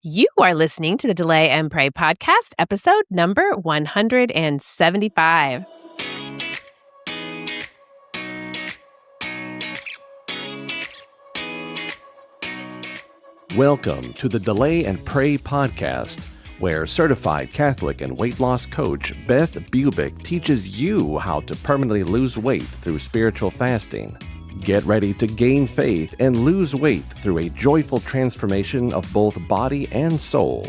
You are listening to the Delay and Pray podcast, episode number 175. Welcome to the Delay and Pray podcast, where certified Catholic and weight loss coach Beth Bubick teaches you how to permanently lose weight through spiritual fasting. Get ready to gain faith and lose weight through a joyful transformation of both body and soul.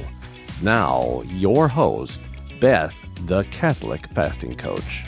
Now, your host, Beth, the Catholic fasting coach.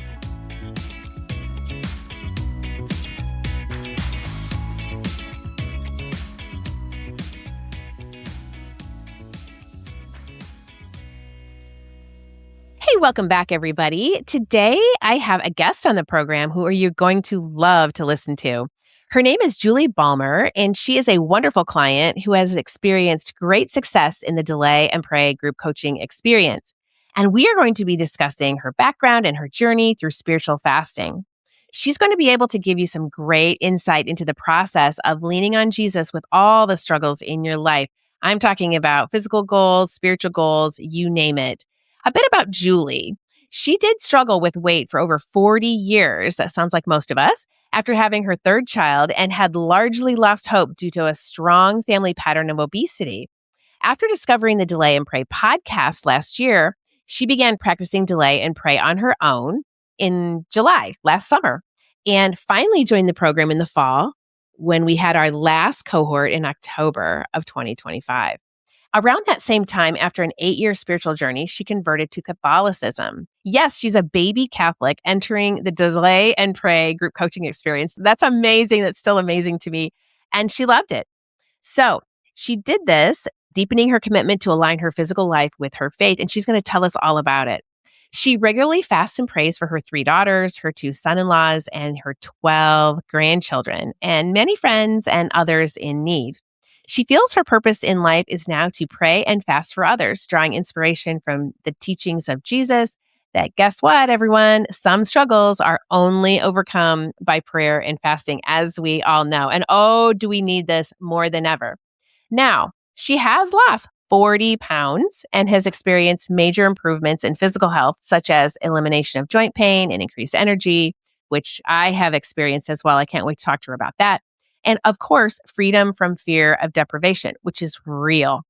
Hey, welcome back, everybody. Today, I have a guest on the program who you're going to love to listen to. Her name is Julie Balmer, and she is a wonderful client who has experienced great success in the Delay and Pray group coaching experience. And we are going to be discussing her background and her journey through spiritual fasting. She's going to be able to give you some great insight into the process of leaning on Jesus with all the struggles in your life. I'm talking about physical goals, spiritual goals, you name it. A bit about Julie. She did struggle with weight for over 40 years, that sounds like most of us, after having her third child and had largely lost hope due to a strong family pattern of obesity. After discovering the Delay and Pray podcast last year, she began practicing Delay and Pray on her own in July, last summer, and finally joined the program in the fall when we had our last cohort in October of 2025. Around that same time, after an 8-year spiritual journey, she converted to Catholicism. Yes, she's a baby Catholic entering the Delay and Pray group coaching experience. That's amazing. That's still amazing to me. And she loved it. So she did this, deepening her commitment to align her physical life with her faith, and she's going to tell us all about it. She regularly fasts and prays for her 3 daughters, her 2 son-in-laws, and her 12 grandchildren, and many friends and others in need. She feels her purpose in life is now to pray and fast for others, drawing inspiration from the teachings of Jesus that, guess what, everyone? Some struggles are only overcome by prayer and fasting, as we all know. And oh, do we need this more than ever? Now, she has lost 40 pounds and has experienced major improvements in physical health, such as elimination of joint pain and increased energy, which I have experienced as well. I can't wait to talk to her about that. And of course, freedom from fear of deprivation, which is real.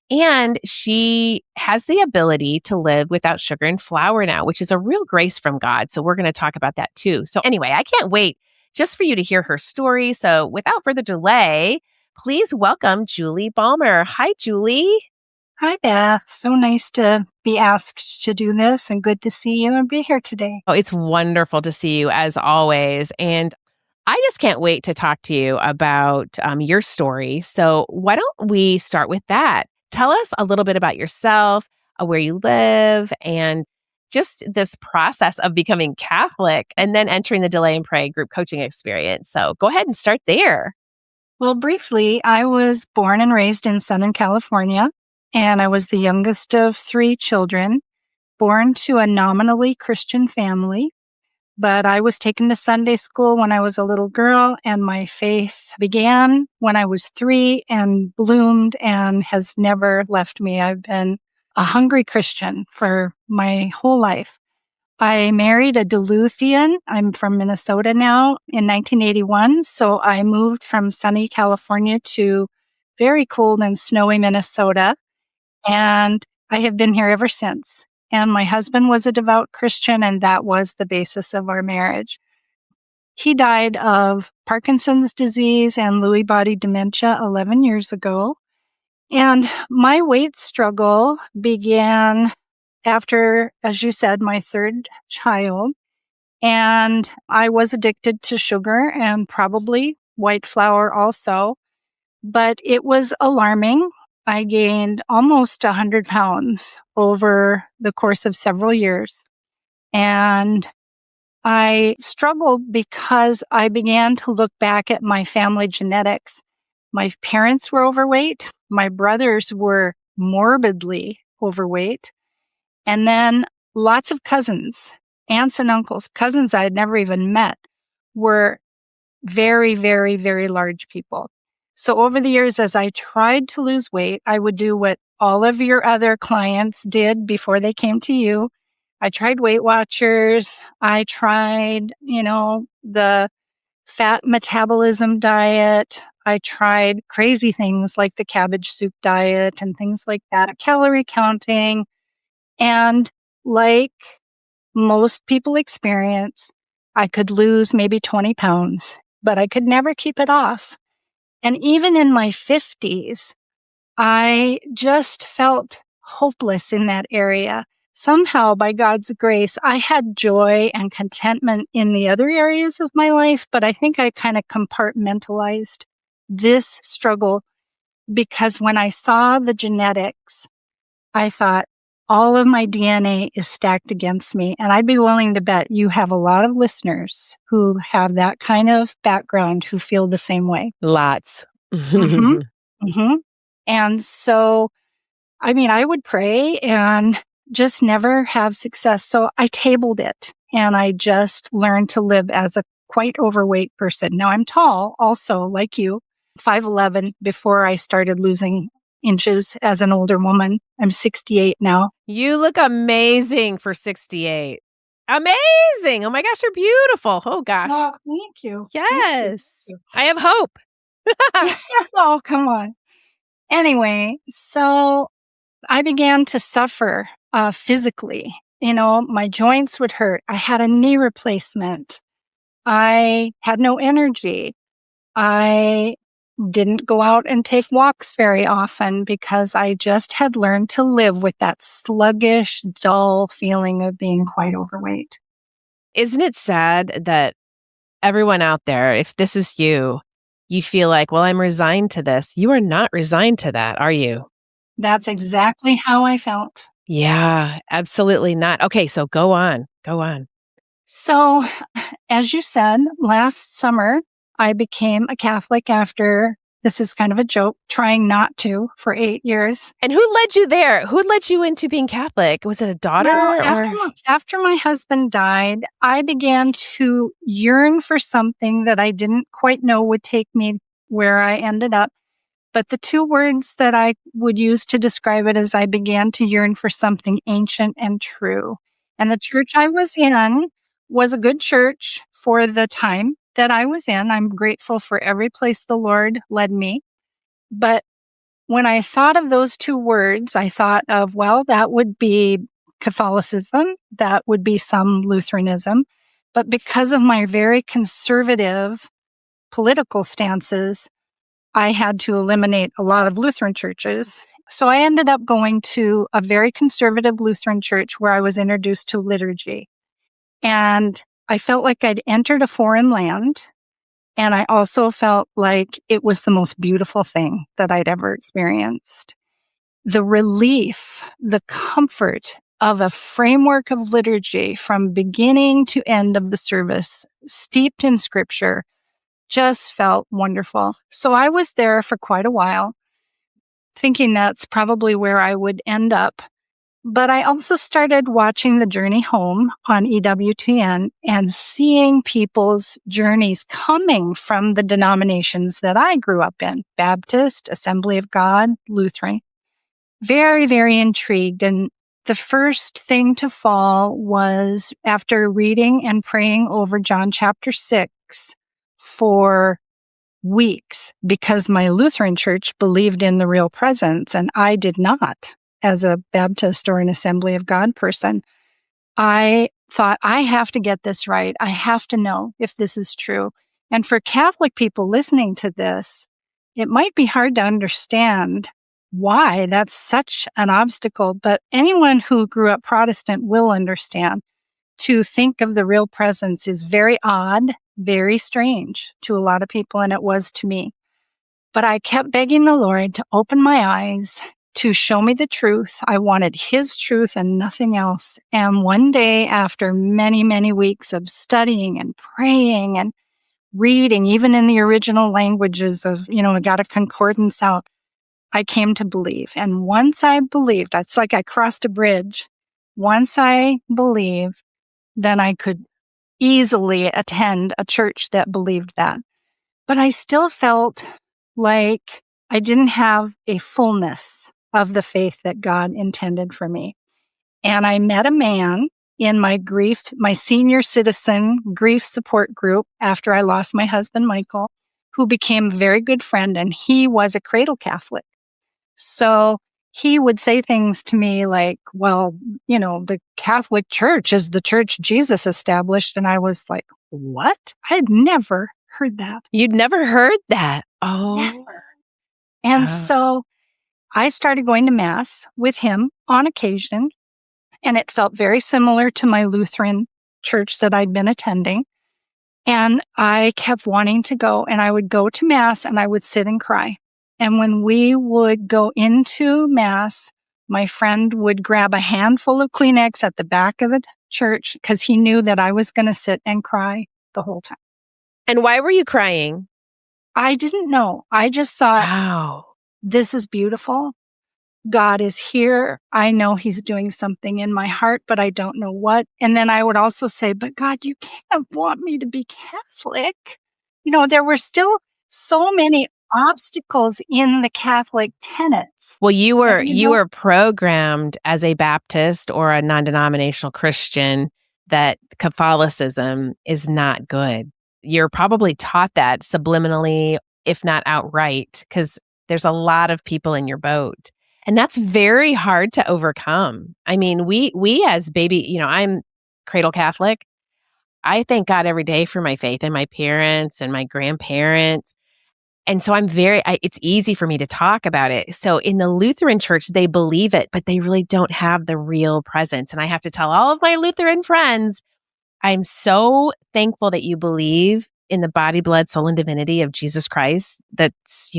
And she has the ability to live without sugar and flour now, which is a real grace from God. So we're going to talk about that too. So anyway, I can't wait just for you to hear her story. So without further delay, please welcome Julie Balmer. Hi, Julie. Hi, Beth. So nice to be asked to do this and good to see you and be here today. Oh, it's wonderful to see you as always. And I just can't wait to talk to you about your story. So why don't we start with that? Tell us a little bit about yourself, where you live, and just this process of becoming Catholic and then entering the Delay and Pray group coaching experience. So go ahead and start there. Well, briefly, I was born and raised in Southern California, and I was the youngest of 3 children, born to a nominally Christian family. But I was taken to Sunday school when I was a little girl, and my faith began when I was 3 and bloomed and has never left me. I've been a hungry Christian for my whole life. I married a Duluthian. I'm from Minnesota now in 1981. So I moved from sunny California to very cold and snowy Minnesota. And I have been here ever since. And my husband was a devout Christian, and that was the basis of our marriage. He died of Parkinson's disease and Lewy body dementia 11 years ago. And my weight struggle began after, as you said, my 3rd child. And I was addicted to sugar and probably white flour also. But it was alarming. I gained almost 100 pounds over the course of several years. And I struggled because I began to look back at my family genetics. My parents were overweight. My brothers were morbidly overweight. And then lots of cousins, aunts and uncles, cousins I had never even met, were very, very, very large people. So over the years, as I tried to lose weight, I would do what all of your other clients did before they came to you. I tried Weight Watchers. I tried, the fat metabolism diet. I tried crazy things like the cabbage soup diet and things like that, calorie counting. And like most people experience, I could lose maybe 20 pounds, but I could never keep it off. And even in my 50s, I just felt hopeless in that area. Somehow, by God's grace, I had joy and contentment in the other areas of my life, but I think I kind of compartmentalized this struggle because when I saw the genetics, I thought, all of my DNA is stacked against me. And I'd be willing to bet you have a lot of listeners who have that kind of background who feel the same way. Lots. Mm-hmm. Mm-hmm. And so, I would pray and just never have success. So I tabled it and I just learned to live as a quite overweight person. Now I'm tall also, like you, 5'11" before I started losing inches as an older woman. I'm 68 now. You look amazing for 68. Amazing. Oh my gosh, you're beautiful. Oh gosh. Oh, thank you. Yes. Thank you. I have hope. Oh, come on. Anyway, so I began to suffer physically. My joints would hurt. I had a knee replacement. I had no energy. I didn't go out and take walks very often because I just had learned to live with that sluggish, dull feeling of being quite overweight. Isn't it sad that everyone out there, if this is you, you feel like, well, I'm resigned to this. You are not resigned to that, are you? That's exactly how I felt. Yeah, absolutely not. Okay, so go on. Go on. So, as you said, last summer, I became a Catholic after, this is kind of a joke, trying not to for 8 years. And who led you there? Who led you into being Catholic? Was it a daughter? After my husband died, I began to yearn for something that I didn't quite know would take me where I ended up. But the two words that I would use to describe it is I began to yearn for something ancient and true. And the church I was in was a good church for the time that I was in. I'm grateful for every place the Lord led me. But when I thought of those two words, I thought of, well, that would be Catholicism. That would be some Lutheranism. But because of my very conservative political stances, I had to eliminate a lot of Lutheran churches. So I ended up going to a very conservative Lutheran church where I was introduced to liturgy. And I felt like I'd entered a foreign land. And I also felt like it was the most beautiful thing that I'd ever experienced. The relief, the comfort of a framework of liturgy from beginning to end of the service, steeped in scripture, just felt wonderful. So I was there for quite a while, thinking that's probably where I would end up. But I also started watching The Journey Home on EWTN and seeing people's journeys coming from the denominations that I grew up in, Baptist, Assembly of God, Lutheran. Very, very intrigued. And the first thing to fall was after reading and praying over John chapter 6 for weeks, because my Lutheran church believed in the real presence and I did not. As a Baptist or an Assembly of God person, I thought, I have to get this right. I have to know if this is true. And for Catholic people listening to this, it might be hard to understand why that's such an obstacle, but anyone who grew up Protestant will understand. To think of the real presence is very odd, very strange to a lot of people, and it was to me. But I kept begging the Lord to open my eyes, to show me the truth. I wanted His truth and nothing else. And one day, after many, many weeks of studying and praying and reading, even in the original languages of, I got a concordance out, I came to believe. And once I believed, it's like I crossed a bridge. Once I believed, then I could easily attend a church that believed that. But I still felt like I didn't have a fullness of the faith that God intended for me. And I met a man in my senior citizen grief support group after I lost my husband, Michael, who became a very good friend, and he was a cradle Catholic. So he would say things to me like, well, the Catholic Church is the church Jesus established. And I was like, what? I'd never heard that. You'd never heard that? Oh. Never. And so I started going to Mass with him on occasion, and it felt very similar to my Lutheran church that I'd been attending. And I kept wanting to go, and I would go to Mass and I would sit and cry. And when we would go into Mass, my friend would grab a handful of Kleenex at the back of the church because he knew that I was going to sit and cry the whole time. And why were you crying? I didn't know. I just thought, wow, this is beautiful. God is here. I know he's doing something in my heart, but I don't know what. And then I would also say, but God, you can't want me to be Catholic. There were still so many obstacles in the Catholic tenets. Well, you were programmed as a Baptist or a non-denominational Christian that Catholicism is not good. You're probably taught that subliminally, if not outright, because there's a lot of people in your boat. And that's very hard to overcome. I mean, we as baby, I'm cradle Catholic. I thank God every day for my faith and my parents and my grandparents. And so it's easy for me to talk about it. So in the Lutheran church, they believe it, but they really don't have the real presence. And I have to tell all of my Lutheran friends, I'm so thankful that you believe in the body, blood, soul, and divinity of Jesus Christ. That's,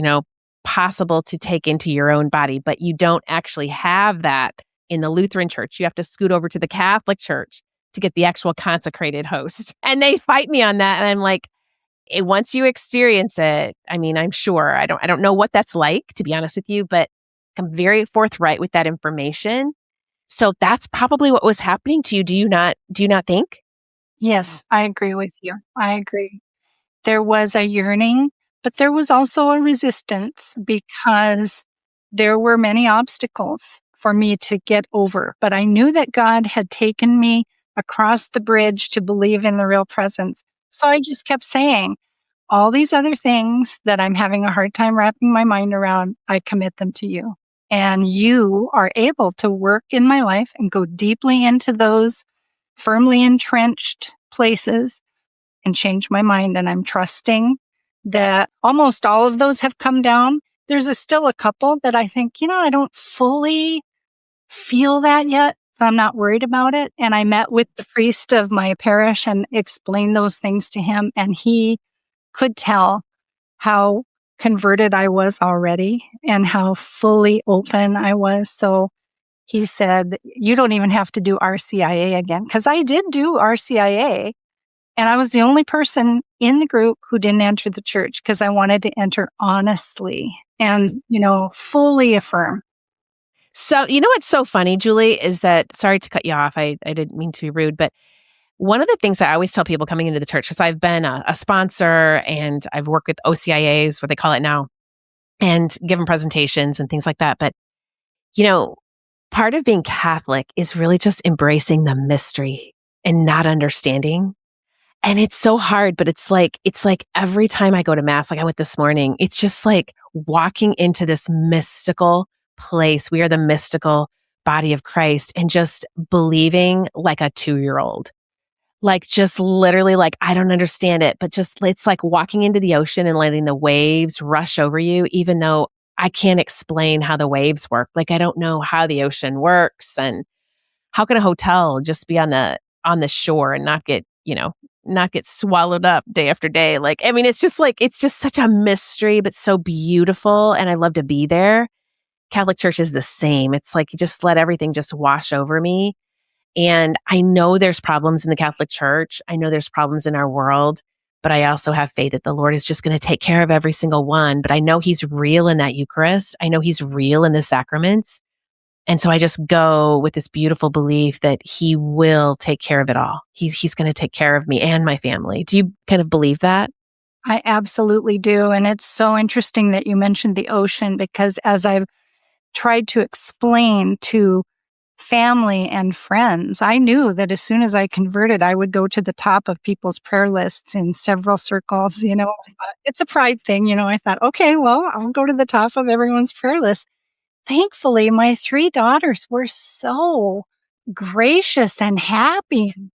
possible to take into your own body, but you don't actually have that in the Lutheran church. You have to scoot over to the Catholic church to get the actual consecrated host. And they fight me on that. And I'm like, once you experience it, I mean, I'm sure, I don't know what that's like, to be honest with you, but I'm very forthright with that information. So that's probably what was happening to you. Do you not think? Yes, I agree with you. I agree. There was a yearning, but there was also a resistance because there were many obstacles for me to get over. But I knew that God had taken me across the bridge to believe in the real presence. So I just kept saying, all these other things that I'm having a hard time wrapping my mind around, I commit them to you. And you are able to work in my life and go deeply into those firmly entrenched places and change my mind. And I'm trusting that almost all of those have come down. There's still a couple that I think, I don't fully feel that yet, but I'm not worried about it. And I met with the priest of my parish and explained those things to him. And he could tell how converted I was already and how fully open I was. So he said, you don't even have to do RCIA again. Because I did do RCIA. And I was the only person in the group who didn't enter the church because I wanted to enter honestly and, fully affirm. So, what's so funny, Julie, is that, sorry to cut you off. I didn't mean to be rude, but one of the things I always tell people coming into the church, because I've been a sponsor and I've worked with OCIAs, what they call it now, and given presentations and things like that. But, part of being Catholic is really just embracing the mystery and not understanding. And it's so hard, but it's like every time I go to Mass, like I went this morning, it's just like walking into this mystical place. We are the mystical body of Christ and just believing like a 2-year-old. Like just literally like, I don't understand it, but just it's like walking into the ocean and letting the waves rush over you, even though I can't explain how the waves work. Like I don't know how the ocean works, and how can a hotel just be on the shore and not get swallowed up day after day. Like, I mean, it's just such a mystery, but so beautiful. And I love to be there. Catholic Church is the same. It's like, you just let everything just wash over me. And I know there's problems in the Catholic Church. I know there's problems in our world, but I also have faith that the Lord is just going to take care of every single one. But I know he's real in that Eucharist. I know he's real in the sacraments. And so I just go with this beautiful belief that he will take care of it all. He's going to take care of me and my family. Do you kind of believe that? I absolutely do. And it's so interesting that you mentioned the ocean, because as I've tried to explain to family and friends. I knew that as soon as I converted, I would go to the top of people's prayer lists in several circles. I thought, it's a pride thing. I thought, okay, well, I'll go to the top of everyone's prayer list. Thankfully, my 3 daughters were so gracious and happy and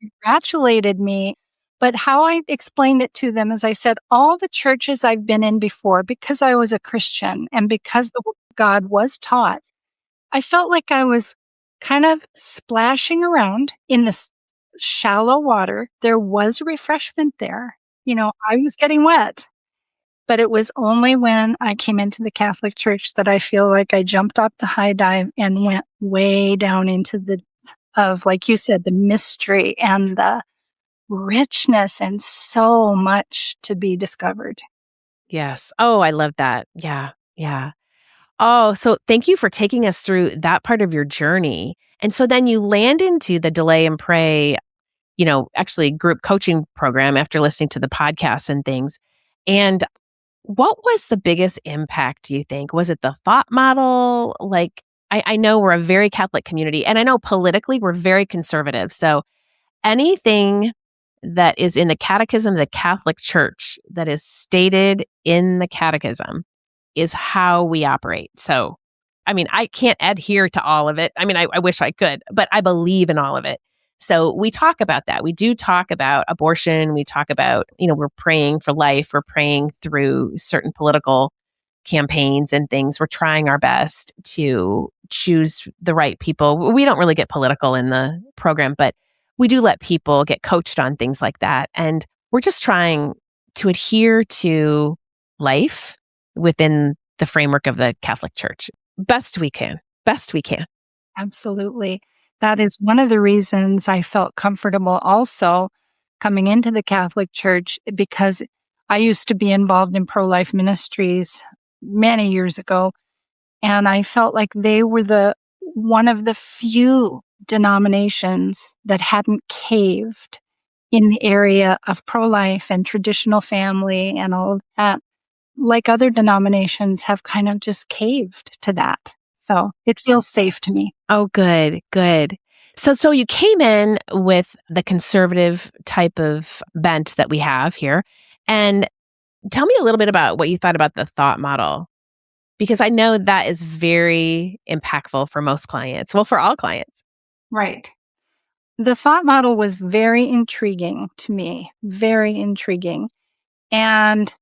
congratulated me. But how I explained it to them is I said, all the churches I've been in before, because I was a Christian and because the Word of God was taught, I felt like I was kind of splashing around in this shallow water. There was refreshment there. I was getting wet. But it was only when I came into the Catholic Church that I feel like I jumped off the high dive and went way down into like you said, the mystery and the richness and so much to be discovered. Yes. Oh, I love that. Yeah. Yeah. Oh, so thank you for taking us through that part of your journey. And so then you land into the Delay and Pray, actually group coaching program after listening to the podcast and things. And what was the biggest impact, do you think? Was it the thought model? Like, I know we're a very Catholic community, and I know politically we're very conservative. So anything that is in the Catechism of the Catholic Church that is stated in the Catechism is how we operate. So, I can't adhere to all of it. I wish I could, but I believe in all of it. So we talk about that. We do talk about abortion. We talk about, we're praying for life. We're praying through certain political campaigns and things. We're trying our best to choose the right people. We don't really get political in the program, but we do let people get coached on things like that. And we're just trying to adhere to life within the framework of the Catholic Church. Best we can. Best we can. Absolutely. That is one of the reasons I felt comfortable also coming into the Catholic Church, because I used to be involved in pro-life ministries many years ago, and I felt like they were one of the few denominations that hadn't caved in the area of pro-life and traditional family and all of that. Like other denominations have kind of just caved to that. So it feels safe to me. Oh, good, good. So you came in with the conservative type of bent that we have here. And tell me a little bit about what you thought about the thought model, because I know that is very impactful for most clients. Well, for all clients. Right. The thought model was very intriguing to me, very intriguing. And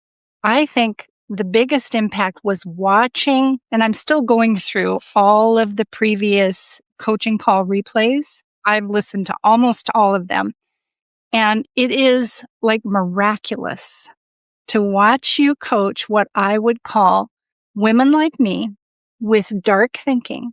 I think the biggest impact was watching, and I'm still going through all of the previous coaching call replays. I've listened to almost all of them. And it is like miraculous to watch you coach what I would call women like me with dark thinking,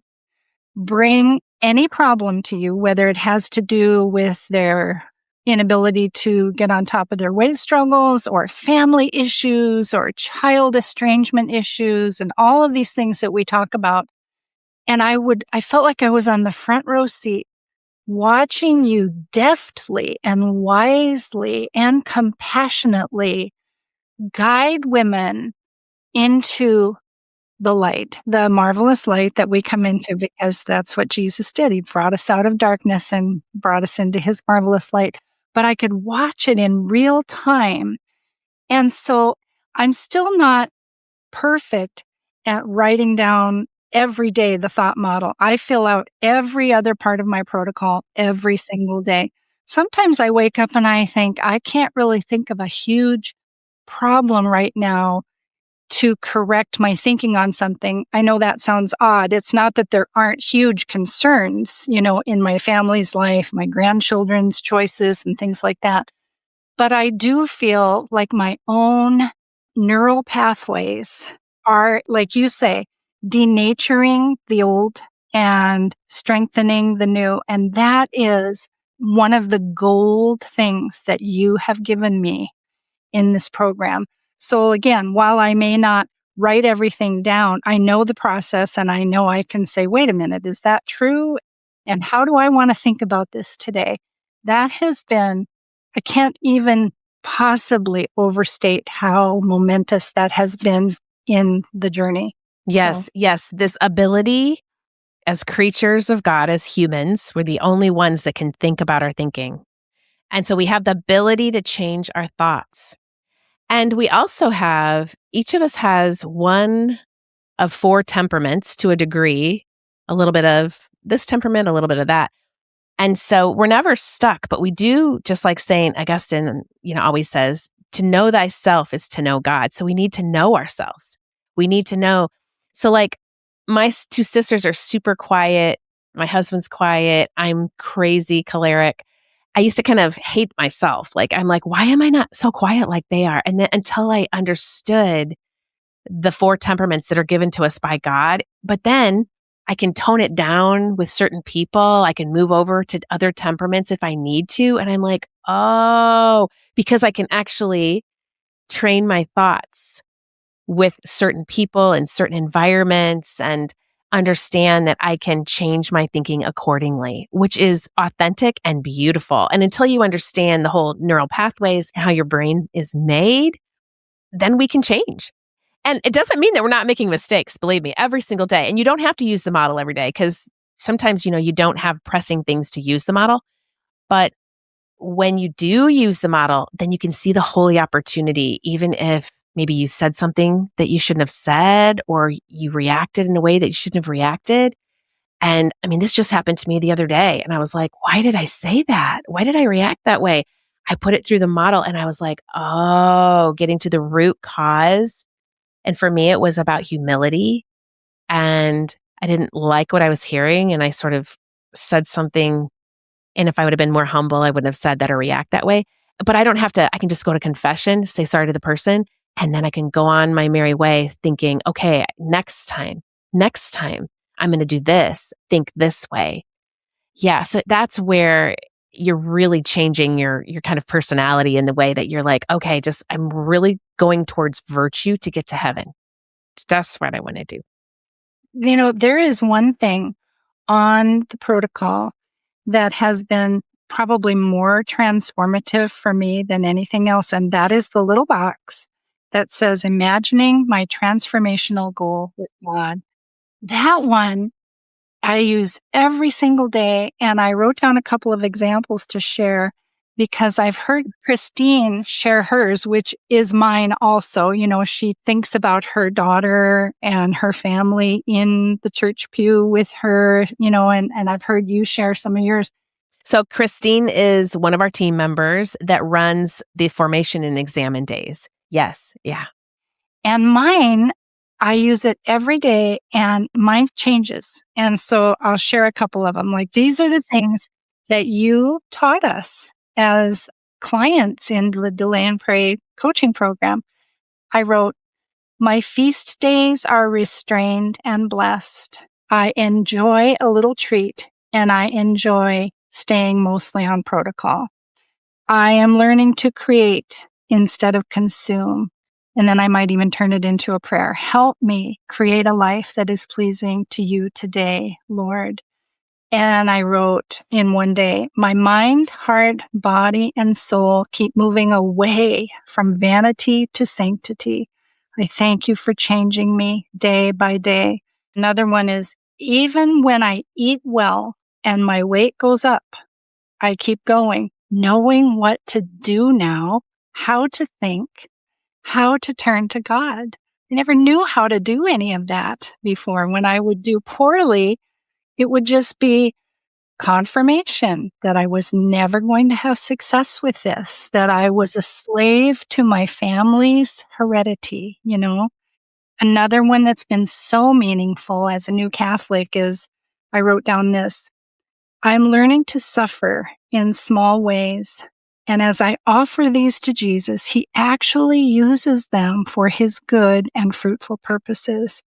bring any problem to you, whether it has to do with their inability to get on top of their weight struggles or family issues or child estrangement issues and all of these things that we talk about. And I felt like I was on the front row seat watching you deftly and wisely and compassionately guide women into the light, the marvelous light that we come into, because that's what Jesus did. He brought us out of darkness and brought us into his marvelous light. But I could watch it in real time. And so I'm still not perfect at writing down every day the thought model. I fill out every other part of my protocol every single day. Sometimes I wake up and I think, I can't really think of a huge problem right now to correct my thinking on something. I know that sounds odd. It's not that there aren't huge concerns, in my family's life, my grandchildren's choices and things like that. But I do feel like my own neural pathways are, like you say, denaturing the old and strengthening the new. And that is one of the gold things that you have given me in this program. So again, while I may not write everything down, I know the process and I know I can say, wait a minute, is that true? And how do I want to think about this today? That has been, I can't even possibly overstate how momentous that has been in the journey. Yes, yes. This ability as creatures of God, as humans, we're the only ones that can think about our thinking. And so we have the ability to change our thoughts. And we also have, each of us has one of 4 temperaments to a degree, a little bit of this temperament, a little bit of that. And so we're never stuck, but we do, just like Saint Augustine, always says, to know thyself is to know God. So we need to know ourselves. We need to know. So like my 2 sisters are super quiet. My husband's quiet. I'm crazy choleric. I used to kind of hate myself. Like, I'm like, why am I not so quiet like they are? And then until I understood the 4 temperaments that are given to us by God, but then I can tone it down with certain people. I can move over to other temperaments if I need to. And I'm like, oh, because I can actually train my thoughts with certain people and certain environments and understand that I can change my thinking accordingly, which is authentic and beautiful. And until you understand the whole neural pathways and how your brain is made, then we can change. And it doesn't mean that we're not making mistakes, believe me, every single day. And you don't have to use the model every day because sometimes, you don't have pressing things to use the model. But when you do use the model, then you can see the holy opportunity, even if maybe you said something that you shouldn't have said, or you reacted in a way that you shouldn't have reacted. And I mean, this just happened to me the other day. And I was like, why did I say that? Why did I react that way? I put it through the model and I was like, oh, getting to the root cause. And for me, it was about humility. And I didn't like what I was hearing. And I sort of said something. And if I would have been more humble, I wouldn't have said that or react that way. But I don't have to, I can just go to confession, say sorry to the person. And then I can go on my merry way thinking, okay, next time, I'm going to do this, think this way. Yeah. So that's where you're really changing your kind of personality in the way that you're like, okay, I'm really going towards virtue to get to heaven. That's what I want to do. There is one thing on the protocol that has been probably more transformative for me than anything else, and that is the little box that says, imagining my transformational goal with God. That one I use every single day, and I wrote down a couple of examples to share because I've heard Christine share hers, which is mine also. She thinks about her daughter and her family in the church pew with her, and I've heard you share some of yours. So Christine is one of our team members that runs the formation and examine days. Yes. Yeah. And mine, I use it every day and mine changes. And so I'll share a couple of them. Like, these are the things that you taught us as clients in the Delay and Pray coaching program. I wrote, my feast days are restrained and blessed. I enjoy a little treat and I enjoy staying mostly on protocol. I am learning to create instead of consume. And then I might even turn it into a prayer. Help me create a life that is pleasing to you today, Lord. And I wrote in one day, my mind, heart, body, and soul keep moving away from vanity to sanctity. I thank you for changing me day by day. Another one is, even when I eat well and my weight goes up, I keep going, knowing what to do now, how to think, how to turn to God. I never knew how to do any of that before. When I would do poorly, it would just be confirmation that I was never going to have success with this, that I was a slave to my family's heredity, Another one that's been so meaningful as a new Catholic is, I wrote down this, I'm learning to suffer in small ways. And as I offer these to Jesus, he actually uses them for his good and fruitful purposes.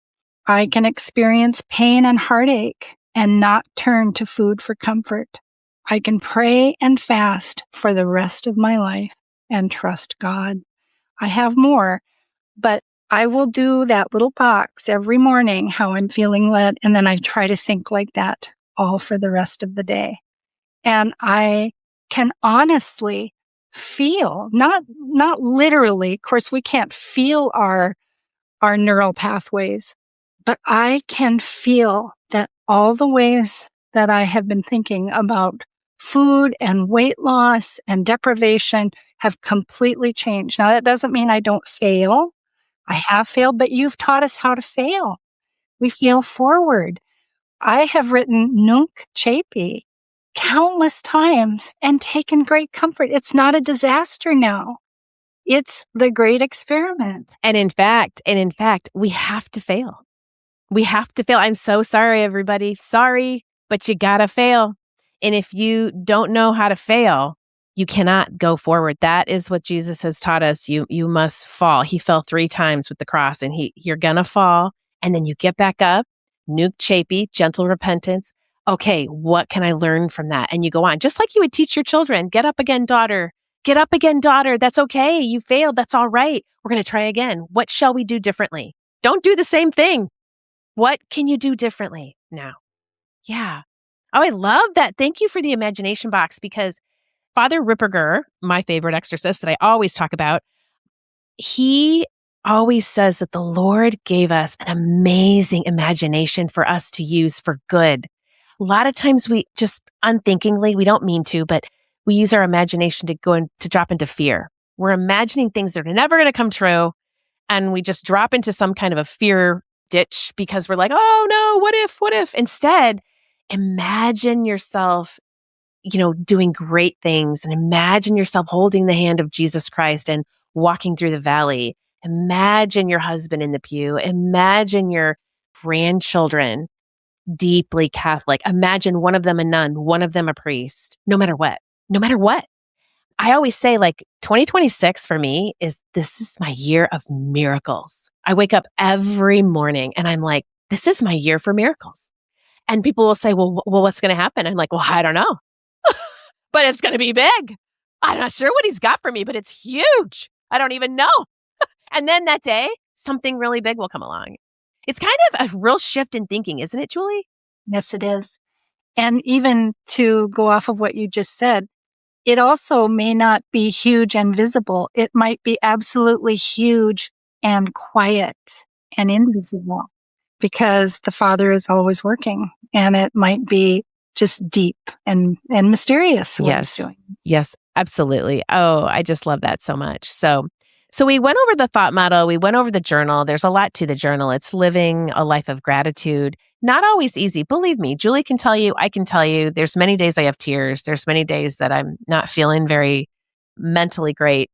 I can experience pain and heartache and not turn to food for comfort. I can pray and fast for the rest of my life and trust God. I have more, but I will do that little box every morning, how I'm feeling led, and then I try to think like that all for the rest of the day. And I can honestly feel, not literally, of course we can't feel our neural pathways, But I can feel that all the ways that I have been thinking about food and weight loss and deprivation have completely changed. Now, that doesn't mean I don't fail. I have failed, but you've taught us how to fail. We fail forward. I have written Nunc Chapi countless times and taken great comfort. It's not a disaster now. It's the great experiment. And in fact, we have to fail. We have to fail. I'm so sorry, everybody. Sorry, but you gotta fail. And if you don't know how to fail, you cannot go forward. That is what Jesus has taught us. You must fall. He fell 3 times with the cross, and you're gonna fall, and then you get back up. Nunc Chapi, gentle repentance. Okay, what can I learn from that? And you go on, just like you would teach your children. Get up again, daughter. Get up again, daughter. That's okay. You failed. That's all right. We're going to try again. What shall we do differently? Don't do the same thing. What can you do differently now? Yeah. Oh, I love that. Thank you for the imagination box, because Father Ripperger, my favorite exorcist that I always talk about, he always says that the Lord gave us an amazing imagination for us to use for good. A lot of times we just unthinkingly, we don't mean to, but we use our imagination to drop into fear. We're imagining things that are never going to come true, and we just drop into some kind of a fear ditch because we're like, oh no, what if? Instead, imagine yourself, doing great things, and imagine yourself holding the hand of Jesus Christ and walking through the valley. Imagine your husband in the pew. Imagine your grandchildren deeply Catholic. Imagine one of them a nun, one of them a priest, no matter what. I always say, 2026 for me this is my year of miracles. I wake up every morning and I'm like, this is my year for miracles. And people will say, well, what's going to happen? I'm like, well, I don't know, but it's going to be big. I'm not sure what he's got for me, but it's huge. I don't even know. And then that day, something really big will come along. It's kind of a real shift in thinking, isn't it, Julie? Yes, it is. And even to go off of what you just said, it also may not be huge and visible. It might be absolutely huge and quiet and invisible, because the Father is always working, and it might be just deep and mysterious what he's doing. Yes, absolutely. Oh, I just love that so much. So we went over the thought model. We went over the journal. There's a lot to the journal. It's living a life of gratitude. Not always easy. Believe me, Julie can tell you, I can tell you, there's many days I have tears. There's many days that I'm not feeling very mentally great.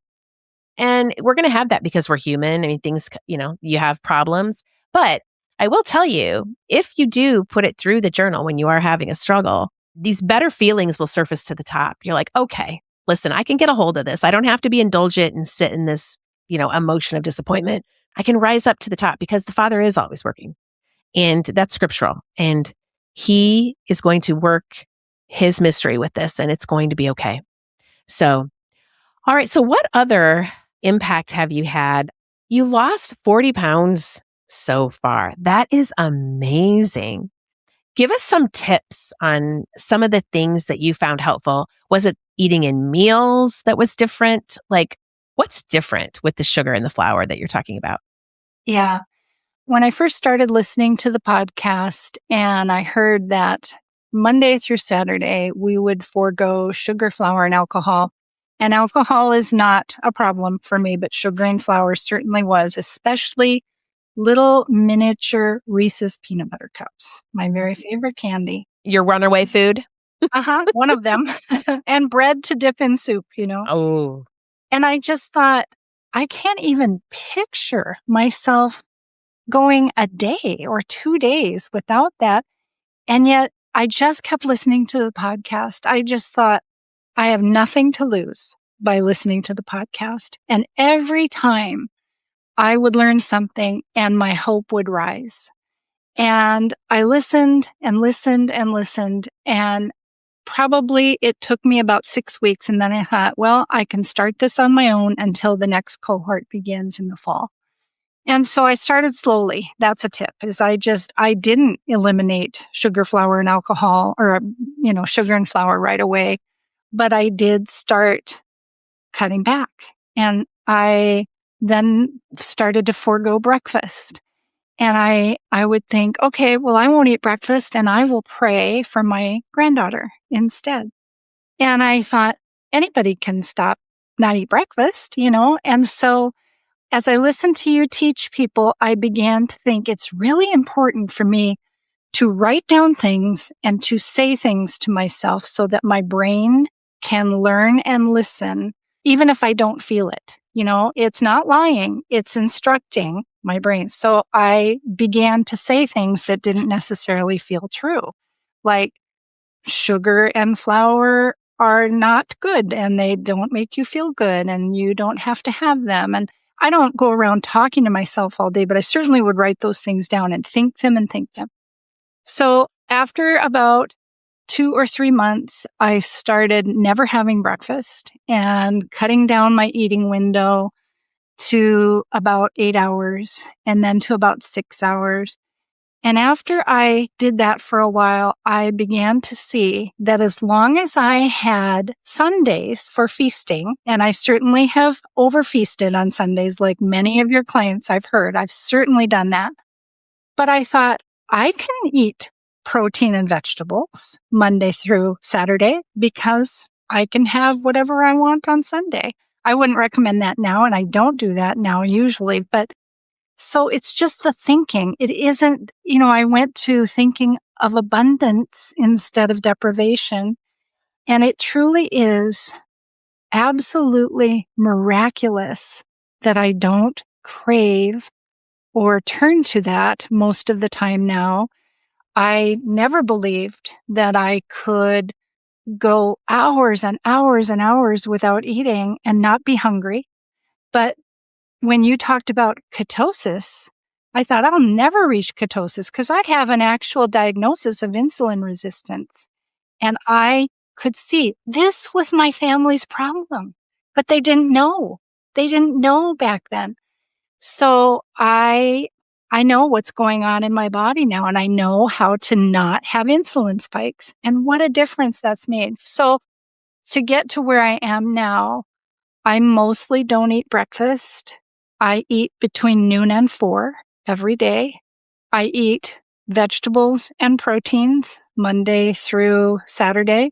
And we're going to have that because we're human. I mean, things, you have problems. But I will tell you, if you do put it through the journal when you are having a struggle, these better feelings will surface to the top. You're like, okay, listen, I can get a hold of this. I don't have to be indulgent and sit in this, emotion of disappointment. I can rise up to the top because the Father is always working. And that's scriptural. And he is going to work his mystery with this, and it's going to be okay. So, all right. So what other impact have you had? You lost 40 pounds so far. That is amazing. Give us some tips on some of the things that you found helpful. Was it eating in meals that was different? What's different with the sugar and the flour that you're talking about? Yeah. When I first started listening to the podcast and I heard that Monday through Saturday, we would forego sugar, flour, and alcohol. And alcohol is not a problem for me, but sugar and flour certainly was, especially little miniature Reese's peanut butter cups, my very favorite candy. Your runaway food? One of them. And bread to dip in soup, Oh. And I just thought, I can't even picture myself going a day or 2 days without that. And yet I just kept listening to the podcast. I just thought, I have nothing to lose by listening to the podcast. And every time I would learn something and my hope would rise. And I listened and listened and listened. And probably it took me about 6 weeks. And then I thought, well, I can start this on my own until the next cohort begins in the fall. And so I started slowly. That's a tip, is I didn't eliminate sugar, flour, and alcohol, or, sugar and flour right away. But I did start cutting back. And I then started to forego breakfast. And I would think, okay, well, I won't eat breakfast and I will pray for my granddaughter instead. And I thought, anybody can not eat breakfast, And so as I listened to you teach people, I began to think it's really important for me to write down things and to say things to myself so that my brain can learn and listen, even if I don't feel it. It's not lying, it's instructing my brain. So I began to say things that didn't necessarily feel true, like sugar and flour are not good and they don't make you feel good and you don't have to have them. And I don't go around talking to myself all day, but I certainly would write those things down and think them. So after about 2 or 3 months, I started never having breakfast and cutting down my eating window to about 8 hours and then to about 6 hours. And after I did that for a while, I began to see that as long as I had Sundays for feasting, and I certainly have overfeasted on Sundays like many of your clients I've heard, I've certainly done that. But I thought, I can eat protein and vegetables Monday through Saturday because I can have whatever I want on Sunday. I wouldn't recommend that now, and I don't do that now usually, but so it's just the thinking. It isn't, I went to thinking of abundance instead of deprivation. And it truly is absolutely miraculous that I don't crave or turn to that most of the time now. I never believed that I could go hours and hours and hours without eating and not be hungry. But when you talked about ketosis, I thought I'll never reach ketosis because I have an actual diagnosis of insulin resistance. And I could see this was my family's problem, but they didn't know. They didn't know back then. So I know what's going on in my body now, and I know how to not have insulin spikes and what a difference that's made. So to get to where I am now, I mostly don't eat breakfast. I eat between noon and 4 every day. I eat vegetables and proteins Monday through Saturday.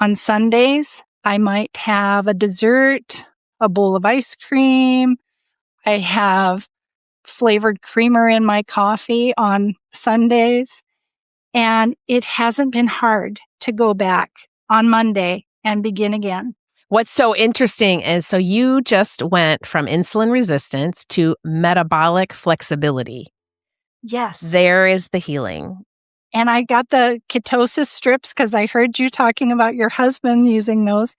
On Sundays, I might have a dessert, a bowl of ice cream. I have flavored creamer in my coffee on Sundays. And it hasn't been hard to go back on Monday and begin again. What's so interesting is, so you just went from insulin resistance to metabolic flexibility. Yes. There is the healing. And I got the ketosis strips because I heard you talking about your husband using those.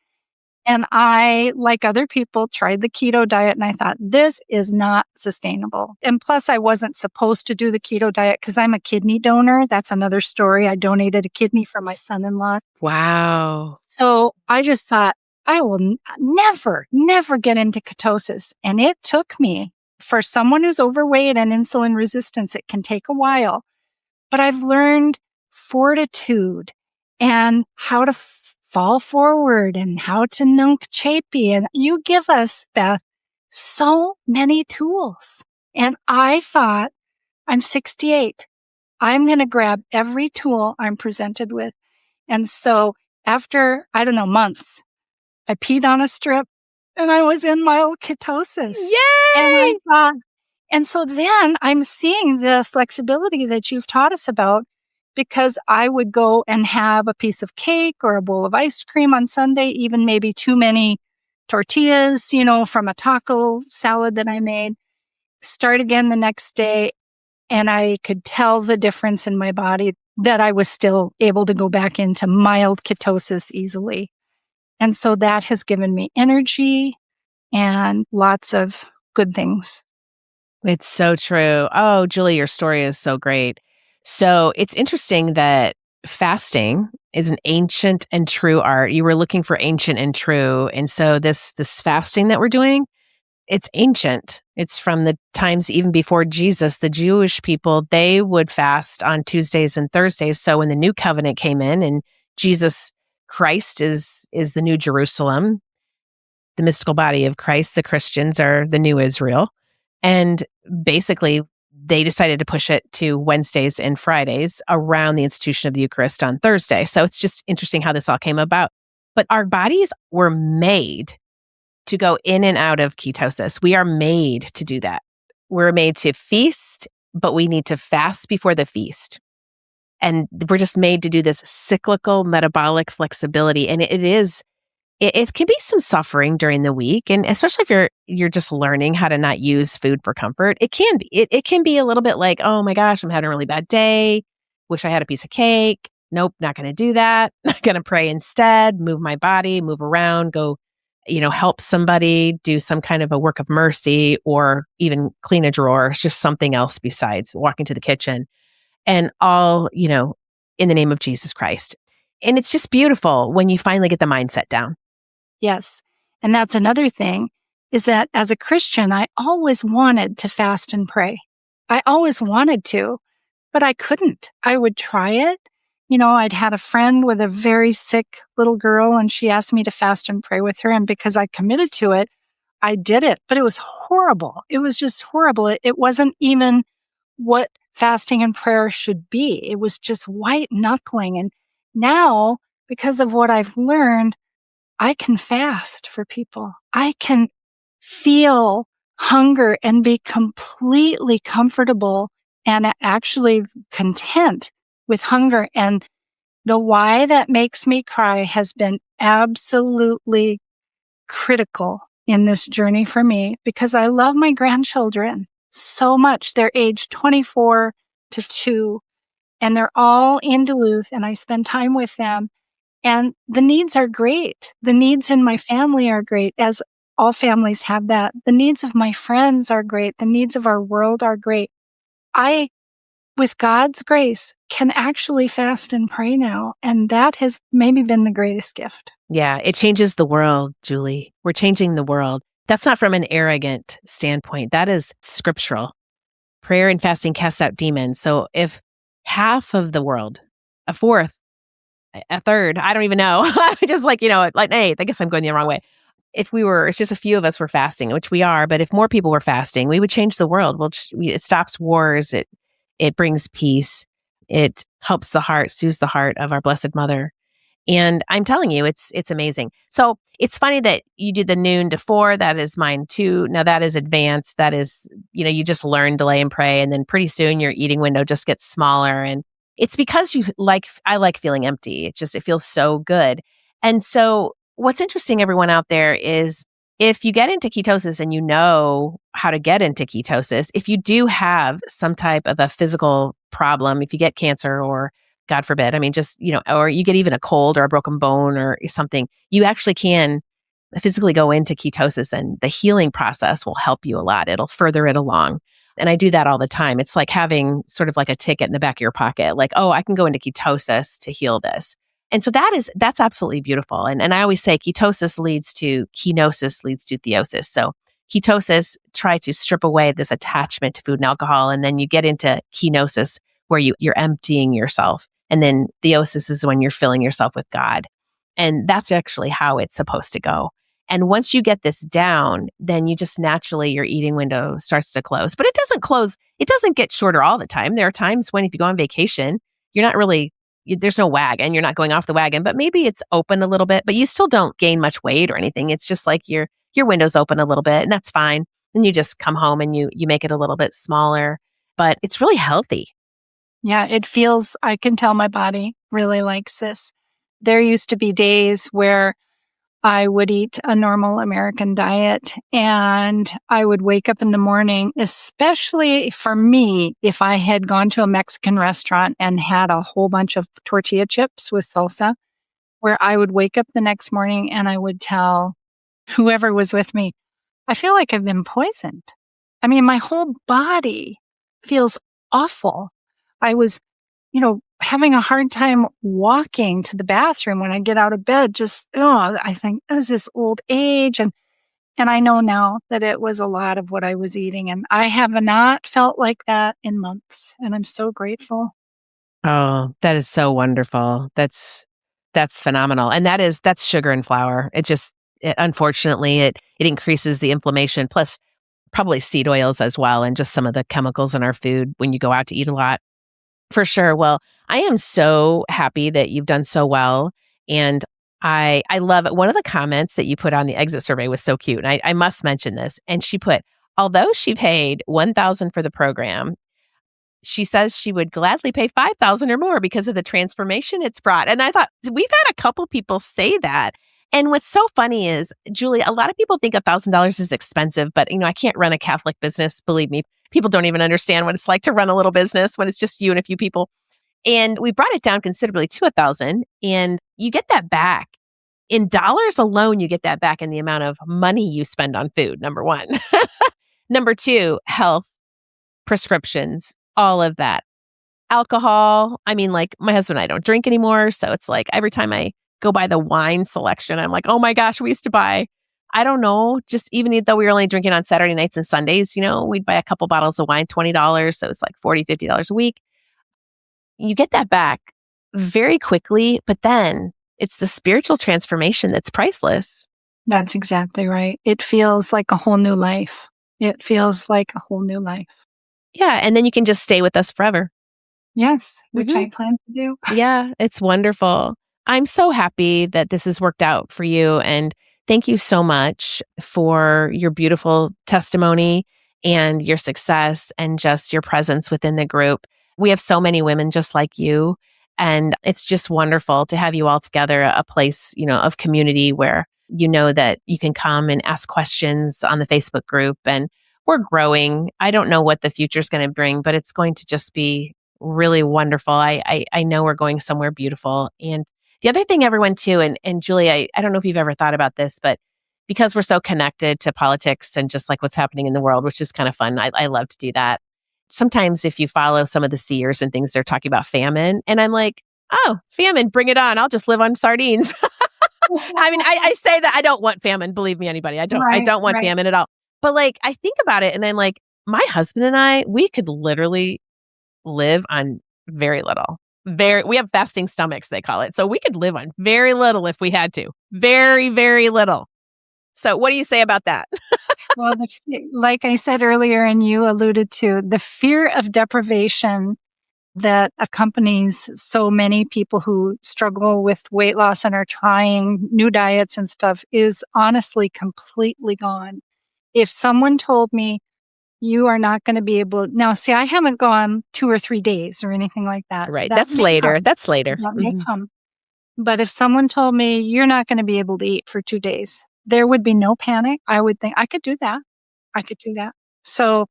And I, like other people, tried the keto diet and I thought, this is not sustainable. And plus, I wasn't supposed to do the keto diet because I'm a kidney donor. That's another story. I donated a kidney for my son-in-law. Wow. So I just thought, I will never get into ketosis. And it took me, for someone who's overweight and insulin resistance, it can take a while. But I've learned fortitude and how to fall forward and how to nunc chapi. And you give us, Beth, so many tools. And I thought, I'm 68. I'm going to grab every tool I'm presented with. And so after, months, I peed on a strip and I was in mild ketosis. Yay! And so then I'm seeing the flexibility that you've taught us about, because I would go and have a piece of cake or a bowl of ice cream on Sunday, even maybe too many tortillas, from a taco salad that I made, start again the next day. And I could tell the difference in my body that I was still able to go back into mild ketosis easily. And so that has given me energy and lots of good things. It's so true. Oh, Julie, your story is so great. So it's interesting that fasting is an ancient and true art. You were looking for ancient and true. And so this fasting that we're doing, it's ancient. It's from the times even before Jesus. The Jewish people, they would fast on Tuesdays and Thursdays. So when the new covenant came in and Jesus Christ is the new Jerusalem, the mystical body of Christ, the Christians are the new Israel. And basically they decided to push it to Wednesdays and Fridays around the institution of the Eucharist on Thursday. So it's just interesting how this all came about. But our bodies were made to go in and out of ketosis. We are made to do that. We're made to feast, but we need to fast before the feast. And we're just made to do this cyclical metabolic flexibility. And it can be some suffering during the week. And especially if you're just learning how to not use food for comfort, it can be. It can be a little bit like, oh my gosh, I'm having a really bad day. Wish I had a piece of cake. Nope, not going to do that. Not going to pray instead, move my body, move around, go, help somebody, do some kind of a work of mercy, or even clean a drawer. It's just something else besides walking to the kitchen. And all, in the name of Jesus Christ. And it's just beautiful when you finally get the mindset down. Yes. And that's another thing, is that as a Christian, I always wanted to fast and pray. I always wanted to, but I couldn't. I would try it. I'd had a friend with a very sick little girl, and she asked me to fast and pray with her. And because I committed to it, I did it. But it was horrible. It was just horrible. It wasn't even what fasting and prayer should be. It was just white knuckling. And now, because of what I've learned, I can fast for people. I can feel hunger and be completely comfortable and actually content with hunger. And the why that makes me cry has been absolutely critical in this journey for me, because I love my grandchildren so much. They're aged 24 to 2, and they're all in Duluth, and I spend time with them. And the needs are great. The needs in my family are great, as all families have that. The needs of my friends are great. The needs of our world are great. I, with God's grace, can actually fast and pray now. And that has maybe been the greatest gift. Yeah, it changes the world, Julie. We're changing the world. That's not from an arrogant standpoint. That is scriptural. Prayer and fasting casts out demons. So if half of the world, a fourth, a third, I don't even know, just like, hey, I guess I'm going the wrong way. If it's just a few of us were fasting, which we are, but if more people were fasting, we would change the world. It stops wars. It brings peace. It helps the heart, soothes the heart of our Blessed Mother. And I'm telling you, it's amazing. So it's funny that you do the noon to 4. That is mine too. Now that is advanced. That is, you just learn, delay, and pray. And then pretty soon your eating window just gets smaller. And it's because I like feeling empty. It feels so good. And so what's interesting, everyone out there, is if you get into ketosis and you know how to get into ketosis, if you do have some type of a physical problem, if you get cancer or God forbid, or you get even a cold or a broken bone or something, you actually can physically go into ketosis, and the healing process will help you a lot. It'll further it along. And I do that all the time. It's like having sort of like a ticket in the back of your pocket, like, oh, I can go into ketosis to heal this. And so that's absolutely beautiful. And I always say ketosis leads to kenosis, leads to theosis. So ketosis, try to strip away this attachment to food and alcohol, and then you get into kenosis where you're emptying yourself. And then theosis is when you're filling yourself with God. And that's actually how it's supposed to go. And once you get this down, then you just naturally, your eating window starts to close. But it doesn't close. It doesn't get shorter all the time. There are times when if you go on vacation, you're not really, there's no wagon. You're not going off the wagon, but maybe it's open a little bit, but you still don't gain much weight or anything. It's just like your window's open a little bit, and that's fine. Then you just come home and you make it a little bit smaller, but it's really healthy. Yeah, I can tell my body really likes this. There used to be days where I would eat a normal American diet, and I would wake up in the morning, especially for me, if I had gone to a Mexican restaurant and had a whole bunch of tortilla chips with salsa, where I would wake up the next morning and I would tell whoever was with me, I feel like I've been poisoned. My whole body feels awful. I was, having a hard time walking to the bathroom when I get out of bed. I think it was this old age. And I know now that it was a lot of what I was eating. And I have not felt like that in months. And I'm so grateful. Oh, that is so wonderful. That's phenomenal. And that's sugar and flour. Unfortunately, it increases the inflammation. Plus, probably seed oils as well, and just some of the chemicals in our food when you go out to eat a lot. For sure. Well, I am so happy that you've done so well. And I love it. One of the comments that you put on the exit survey was so cute. And I must mention this. And she put, although she paid $1,000 for the program, she says she would gladly pay $5,000 or more because of the transformation it's brought. And I thought, we've had a couple people say that. And what's so funny is, Julie, a lot of people think $1,000 is expensive, but I can't run a Catholic business. Believe me, people don't even understand what it's like to run a little business when it's just you and a few people. And we brought it down considerably to $1,000, and you get that back. In dollars alone, you get that back in the amount of money you spend on food, number one. Number two, health, prescriptions, all of that. Alcohol. Like my husband and I don't drink anymore. So it's like every time I go by the wine selection, I'm like, oh my gosh, we used to buy, I don't know, just even though we were only drinking on Saturday nights and Sundays, we'd buy a couple bottles of wine, $20. So it's like $40, $50 a week. You get that back very quickly, but then it's the spiritual transformation that's priceless. That's exactly right. It feels like a whole new life. It feels like a whole new life. Yeah. And then you can just stay with us forever. Yes, which I plan to do. Yeah, it's wonderful. I'm so happy that this has worked out for you. And thank you so much for your beautiful testimony and your success and just your presence within the group. We have so many women just like you. And it's just wonderful to have you all together, a place, of community where that you can come and ask questions on the Facebook group. And we're growing. I don't know what the future is going to bring, but it's going to just be really wonderful. I know we're going somewhere beautiful. And the other thing, everyone too, and Julie, I don't know if you've ever thought about this, but because we're so connected to politics and just like what's happening in the world, which is kind of fun. I love to do that. Sometimes if you follow some of the seers and things, they're talking about famine. And I'm like, oh, famine, bring it on. I'll just live on sardines. I say that I don't want famine. Believe me, anybody. I don't want famine at all. But I think about it and I'm like, my husband and I, we could literally live on very little. We have fasting stomachs, they call it. So we could live on very little if we had to. Very, very little. So what do you say about that? Well, like I said earlier, and you alluded to, the fear of deprivation that accompanies so many people who struggle with weight loss and are trying new diets and stuff is honestly completely gone. If someone told me, you are not going to be able... Now, see, I haven't gone 2 or 3 days or anything like that. Right. That's later. That's later. That may come. But if someone told me, you're not going to be able to eat for 2 days, there would be no panic. I would think, I could do that. So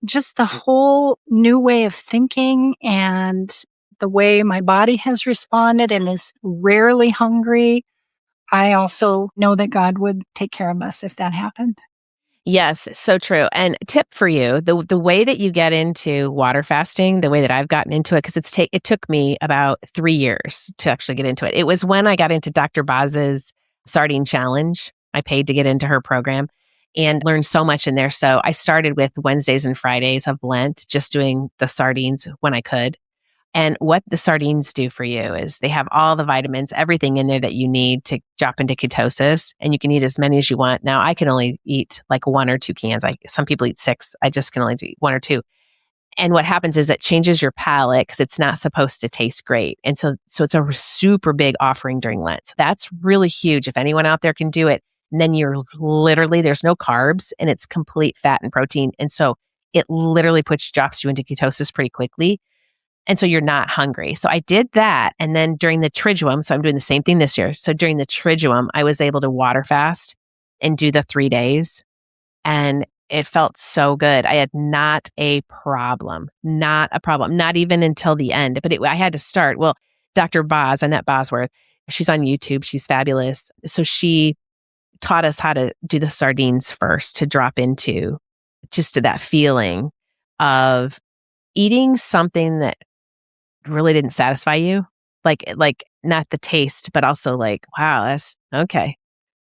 just the whole new way of thinking and the way my body has responded and is rarely hungry, I also know that God would take care of us if that happened. Yes, so true. And tip for you, the way that you get into water fasting, the way that I've gotten into it, because it took me about 3 years to actually get into it. It was when I got into Dr. Boz's sardine challenge. I paid to get into her program and learned so much in there. So I started with Wednesdays and Fridays of Lent, just doing the sardines when I could. And what the sardines do for you is they have all the vitamins, everything in there that you need to drop into ketosis, and you can eat as many as you want. Now, I can only eat like 1 or 2 cans. Some people eat 6. I just can only eat 1 or 2. And what happens is it changes your palate because it's not supposed to taste great. And so it's a super big offering during Lent. So that's really huge. If anyone out there can do it, and then you're literally, there's no carbs and it's complete fat and protein. And so it literally drops you into ketosis pretty quickly. And so you're not hungry. So I did that. And then during the Triduum, so I'm doing the same thing this year. So during the Triduum, I was able to water fast and do the 3 days. And it felt so good. I had not a problem, not even until the end. But I had to start. Well, Dr. Boz, Annette Bosworth, she's on YouTube. She's fabulous. So she taught us how to do the sardines first to drop into just to that feeling of eating something that really didn't satisfy you. Like not the taste, but also like, wow, that's okay.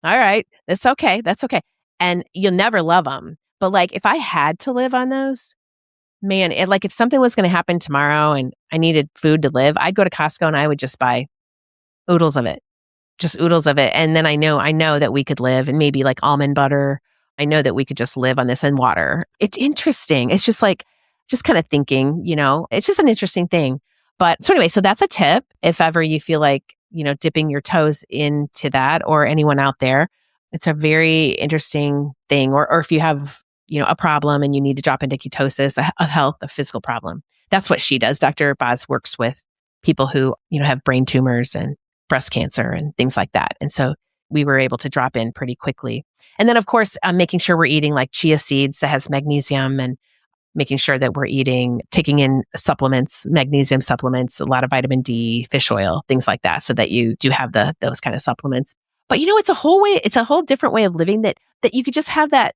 All right. That's okay. And you'll never love them. But like, if I had to live on those, man, if something was going to happen tomorrow and I needed food to live, I'd go to Costco and I would just buy oodles of it. Just oodles of it. And then I know that we could live, and maybe like almond butter I know that we could just live on this and water. It's interesting. It's just like, just kind of thinking, it's just an interesting thing. But so anyway, so that's a tip if ever you feel like, dipping your toes into that, or anyone out there. It's a very interesting thing. Or if you have, a problem and you need to drop into ketosis, a physical problem. That's what she does. Dr. Boz works with people who, have brain tumors and breast cancer and things like that. And so we were able to drop in pretty quickly. And then, of course, making sure we're eating like chia seeds that has magnesium, and making sure that we're taking in supplements, magnesium supplements, a lot of vitamin D, fish oil, things like that, so that you do have those kind of supplements. But it's a whole different way of living that you could just have that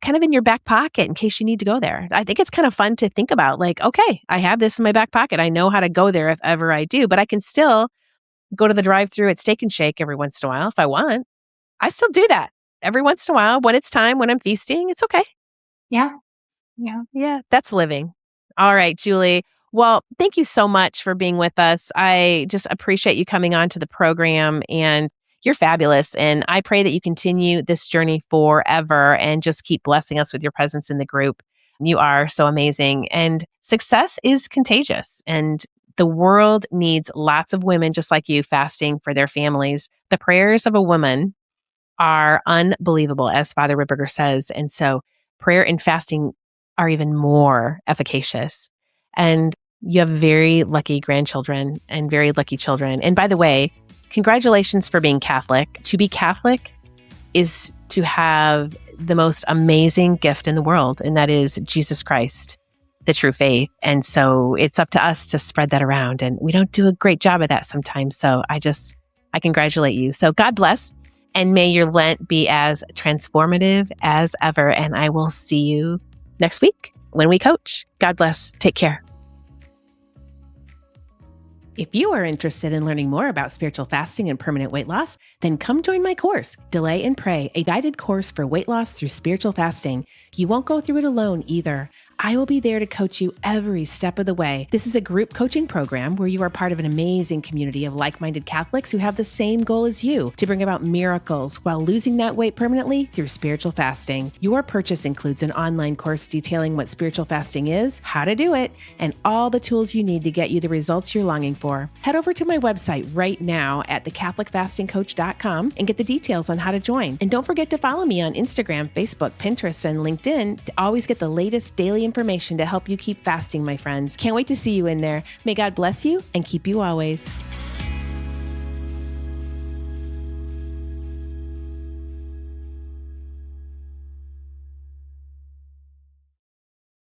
kind of in your back pocket in case you need to go there. I think it's kind of fun to think about, like, okay, I have this in my back pocket. I know how to go there if ever I do, but I can still go to the drive-thru at Steak and Shake every once in a while if I want. I still do that every once in a while when it's time, when I'm feasting. It's okay. Yeah. Yeah, that's living. All right, Julie. Well, thank you so much for being with us. I just appreciate you coming on to the program, and you're fabulous. And I pray that you continue this journey forever and just keep blessing us with your presence in the group. You are so amazing. And success is contagious. And the world needs lots of women just like you fasting for their families. The prayers of a woman are unbelievable, as Father Ripperger says. And so prayer and fasting are even more efficacious. And you have very lucky grandchildren and very lucky children. And by the way, congratulations for being Catholic. To be Catholic is to have the most amazing gift in the world, and that is Jesus Christ, the true faith. And so it's up to us to spread that around. And we don't do a great job of that sometimes. So I congratulate you. So God bless. And may your Lent be as transformative as ever. And I will see you next week when we coach. God bless. Take care. If you are interested in learning more about spiritual fasting and permanent weight loss, then come join my course, Delay and Pray, a guided course for weight loss through spiritual fasting. You won't go through it alone either. I will be there to coach you every step of the way. This is a group coaching program where you are part of an amazing community of like-minded Catholics who have the same goal as you, to bring about miracles while losing that weight permanently through spiritual fasting. Your purchase includes an online course detailing what spiritual fasting is, how to do it, and all the tools you need to get you the results you're longing for. Head over to my website right now at thecatholicfastingcoach.com and get the details on how to join. And don't forget to follow me on Instagram, Facebook, Pinterest, and LinkedIn to always get the latest daily information to help you keep fasting, my friends. Can't wait to see you in there. May God bless you and keep you always.